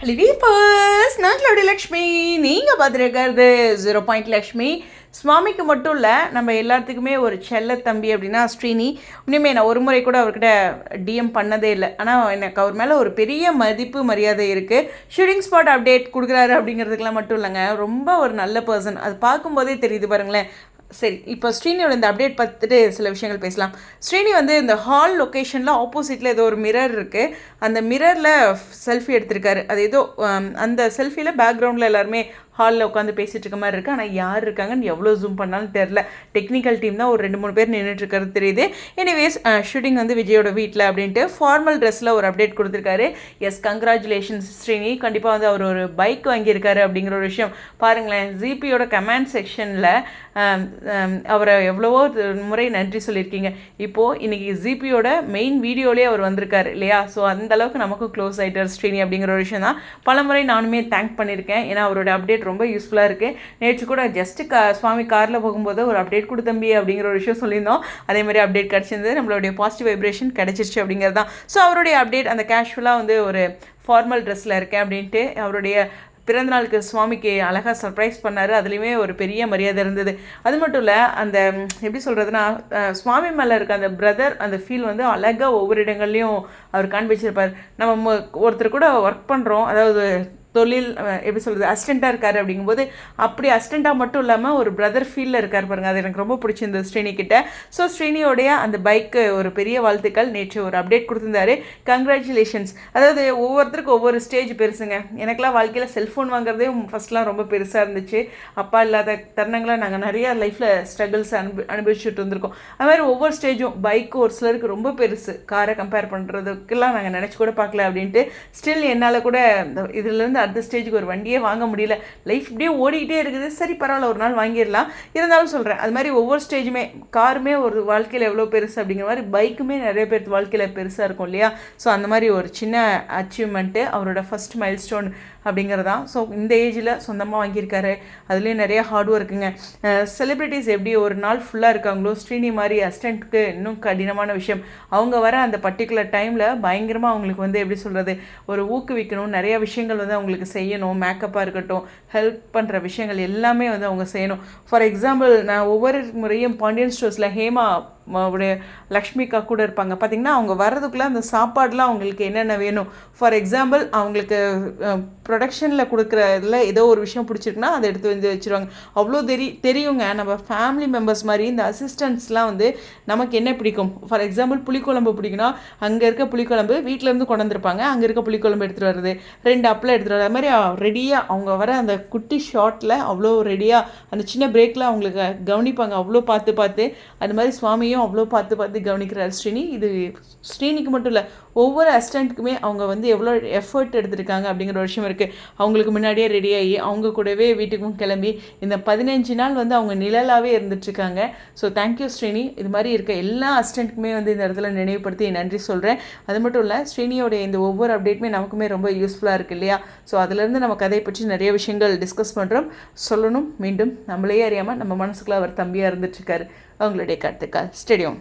லிவிபர்ஸ் நான் கிளவுடி லக்ஷ்மி. நீங்கள் பார்த்துருக்கிறது 0 லக்ஷ்மி. சுவாமிக்கு மட்டும் இல்லை, நம்ம எல்லாத்துக்குமே ஒரு செல்ல தம்பி அப்படின்னா ஸ்ரீனி. இனிமே நான் ஒரு முறை கூட அவர்கிட்ட டிஎம் பண்ணதே இல்லை. ஆனால் எனக்கு அவர் மேலே ஒரு பெரிய மதிப்பு மரியாதை இருக்குது. ஷூட்டிங் ஸ்பாட் அப்டேட் கொடுக்குறாரு அப்படிங்கிறதுக்கெலாம் மட்டும் இல்லைங்க, ரொம்ப ஒரு நல்ல பர்சன். அது பார்க்கும்போதே தெரியுது பாருங்களேன். சரி, இப்போ ஸ்ரீனியோட இந்த அப்டேட் பார்த்துட்டு சில விஷயங்கள் பேசலாம். ஸ்ரீனி வந்து இந்த ஹால் லொக்கேஷனில் ஆப்போசிட்டில் ஏதோ ஒரு மிரர் இருக்குது. அந்த மிரரில் செல்ஃபி எடுத்திருக்காரு. அது ஏதோ அந்த செல்ஃபியில் பேக்ரவுண்டில் எல்லாருமே ஹாலில் உட்காந்து பேசிகிட்டு இருக்க மாதிரி இருக்குது. ஆனால் யார் இருக்காங்கன்னு எவ்வளோ ஜூம் பண்ணாலும் தெரில. டெக்னிக்கல் டீம் தான் ஒரு 2-3 பேர் நின்றுட்டுருக்கிறது தெரியுது. எனிவேஸ், ஷூட்டிங் வந்து விஜயோட வீட்டில் அப்படின்ட்டு ஃபார்மல் ட்ரெஸ்ஸில் ஒரு அப்டேட் கொடுத்துருக்காரு. Yes, congratulations Srini. கண்டிப்பாக வந்து அவர் ஒரு பைக் வாங்கியிருக்காரு அப்படிங்கிற ஒரு விஷயம் பாருங்களேன். ஜிபியோட கமெண்ட் செக்ஷனில் அவரை எவ்வளவோ முறை நன்றி சொல்லியிருக்கீங்க. இப்போது இன்றைக்கி ஜிபியோட மெயின் வீடியோலேயே அவர் வந்திருக்காரு இல்லையா? ஸோ அந்தளவுக்கு நமக்கும் க்ளோஸ் ஆகிட்டார் ஸ்ரீனி அப்படிங்கிற ஒரு விஷயம் தான். பல முறை நானுமே தேங்க் பண்ணியிருக்கேன். ஏன்னா அவரோட அப்டேட் ரொம்ப யூஸ்ஃபுல்லாக இருக்குது. நேற்று கூட ஜஸ்ட்டு சுவாமி காரில் போகும்போது ஒரு அப்டேட் கொடு தம்பி அப்படிங்கிற ஒரு விஷயம் சொல்லியிருந்தோம். அதே மாதிரி அப்டேட் கிடச்சிருந்தது. நம்மளுடைய பாசிட்டிவ் வைப்ரேஷன் கிடச்சிருச்சு அப்படிங்கிறது தான். ஸோ அவருடைய அப்டேட் அந்த கேஷுவலாக வந்து ஒரு ஃபார்மல் ட்ரெஸ்ஸில் இருக்கேன் அப்படின்ட்டு அவருடைய பிறந்தநாளுக்கு சுவாமிக்கு அழகாக சர்ப்ரைஸ் பண்ணார். அதுலேயுமே ஒரு பெரிய மரியாதை இருந்தது. அது மட்டும் இல்லை, அந்த எப்படி சொல்கிறதுனா, சுவாமி மேலே இருக்க அந்த பிரதர் அந்த ஃபீல் வந்து அழகாக ஒவ்வொரு இடங்கள்லையும் அவர் காண்பிச்சிருப்பார். நம்ம ஒருத்தர் கூட ஒர்க் பண்ணுறோம், அதாவது தொழில் எப்படி சொல்கிறது, அசிஸ்டண்ட்டாக இருக்கார். அப்படிங்கும்போது அப்படி அசிஸ்டண்ட்டாக மட்டும் இல்லாமல் ஒரு பிரதர் ஃபீலில் இருக்கார் பாருங்கள். அது எனக்கு ரொம்ப பிடிச்சிருந்தது ஸ்ரீனிக்கிட்ட. ஸோ ஸ்ரீனியோடைய அந்த பைக்கு ஒரு பெரிய வாழ்த்துக்கள். நேற்று ஒரு அப்டேட் கொடுத்துருந்தாரு. கங்க்ராச்சுலேஷன்ஸ். அதாவது ஒவ்வொருத்தருக்கும் ஒவ்வொரு ஸ்டேஜ் பெருசுங்க. எனக்கெலாம் வாழ்க்கையில் செல்ஃபோன் வாங்குறதே ஃபஸ்ட்லாம் ரொம்ப பெருசாக இருந்துச்சு. அப்பா இல்லாத தருணங்களை நாங்கள் நிறையா லைஃப்பில் ஸ்ட்ரகிள்ஸ் அனுபவிச்சுட்டு இருந்திருக்கோம். அது மாதிரி ஒவ்வொரு ஸ்டேஜும் பைக்கு ஒரு சிலருக்கு ரொம்ப பெருசு. காரை கம்பேர் பண்ணுறதுக்கெல்லாம் நாங்கள் நினச்சி கூட பார்க்கல அப்படின்ட்டு. ஸ்டில் என்னால் கூட இதுலேருந்து அடுத்த ஸ்டேஜுக்கு ஒரு வண்டியே வாங்க முடியல. லைஃப் இப்படியே ஓடிக்கிட்டே இருக்குது. சரி, பரவாயில்ல, ஒரு நாள் வாங்கிடலாம். இருந்தாலும் சொல்கிறேன், அது மாதிரி ஒவ்வொரு ஸ்டேஜுமே, காருமே ஒரு வாழ்க்கையில் எவ்வளோ பெருசு அப்படிங்கிற மாதிரி பைக்குமே நிறைய பேர் வாழ்க்கையில் பெருசாக இருக்கும் இல்லையா? ஸோ அந்த மாதிரி ஒரு சின்ன அச்சீவ்மெண்ட்டு அவரோட ஃபஸ்ட் மைல் ஸ்டோன் அப்படிங்கிறதான். ஸோ இந்த ஏஜில் சொந்தமாக வாங்கியிருக்காரு. அதுலேயும் நிறைய ஹார்ட் ஒர்க்குங்க. செலிப்ரிட்டிஸ் எப்படி ஒரு நாள் ஃபுல்லாக இருக்காங்களோ, ஸ்ரீனி மாதிரி அசிஸ்டண்ட்டுக்கு இன்னும் கடினமான விஷயம். அவங்க வர அந்த பர்டிகுலர் டைமில் பயங்கரமாக அவங்களுக்கு வந்து எப்படி சொல்கிறது, ஒரு ஊக்குவிக்கணும், நிறைய விஷயங்கள் வந்து அவங்களுக்கு செய்யணும். மேக்கப்பாக இருக்கட்டும், ஹெல்ப் பண்ணுற விஷயங்கள் எல்லாமே வந்து அவங்க செய்யணும். ஃபார் எக்ஸாம்பிள், நான் ஒவ்வொரு முறையும் பாண்டியன் ஸ்டோர்ஸில் ஹேமா அவருடைய லக்ஷ்மிக்கா கூட இருப்பாங்க. பார்த்திங்கன்னா அவங்க வர்றதுக்குள்ளே அந்த சாப்பாடெலாம் அவங்களுக்கு என்னென்ன வேணும். ஃபார் எக்ஸாம்பிள், அவங்களுக்கு ப்ரொடக்ஷனில் கொடுக்குற இதில் ஏதோ ஒரு விஷயம் பிடிச்சிருக்குன்னா அதை எடுத்து வந்து வச்சுருவாங்க. அவ்வளோ தெரியுங்க. நம்ம ஃபேமிலி மெம்பர்ஸ் மாதிரி இந்த அசிஸ்டன்ட்ஸ்லாம் வந்து நமக்கு என்ன பிடிக்கும். ஃபார் எக்ஸாம்பிள், புளிக்குழம்பு பிடிக்குன்னா அங்கே இருக்க புளிக்குழம்பு வீட்டிலேருந்து கொண்டு வந்திருப்பாங்க. அங்கே இருக்க புளிக்குழம்பு எடுத்துகிட்டு வருது, 2 அப்பளம் எடுத்துகிட்டு வர மாதிரி ரெடியாக அவங்க வர அந்த குட்டி ஷார்ட்டில் அவ்வளோ ரெடியாக அந்த சின்ன பிரேக்கில் அவங்களுக்கு கவனிப்பாங்க. அவ்வளோ பார்த்து அது மாதிரி சுவாமியும் அவ்வளோ பார்த்து கவனிக்கிறார் ஸ்ரீனி. இது ஸ்ரீனிக்கு மட்டும் இல்லை, ஒவ்வொரு அசிஸ்டண்ட்டுக்குமே அவங்க வந்து எவ்வளோ எஃபர்ட் எடுத்திருக்காங்க அப்படிங்கிற ஒரு விஷயம் இருக்குது. அவங்களுக்கு முன்னாடியே ரெடியாகி அவங்க கூடவே வீட்டுக்கும் கிளம்பி இந்த 15 நாள் வந்து அவங்க நிழலாகவே இருந்துட்டுருக்காங்க. So thank you Srini. இது மாதிரி இருக்க எல்லா அசிஸ்டண்ட்டுக்குமே வந்து இந்த இடத்துல நினைவுபடுத்தி நன்றி சொல்கிறேன். அது மட்டும் இல்லை, ஸ்ரீனியோடைய இந்த ஒவ்வொரு அப்டேட்டுமே நமக்குமே ரொம்ப யூஸ்ஃபுல்லாக இருக்குது இல்லையா? ஸோ அதுலேருந்து நம்ம கதையை பற்றி நிறைய விஷயங்கள் டிஸ்கஸ் பண்ணுறோம். சொல்லணும், மீண்டும் நம்மளே அறியாமல் நம்ம மனசுக்குள்ள அவர் தம்பியாக இருந்துட்டுருக்காரு. அவங்களுடைய கருத்துக்கள் ஸ்டேடியம்.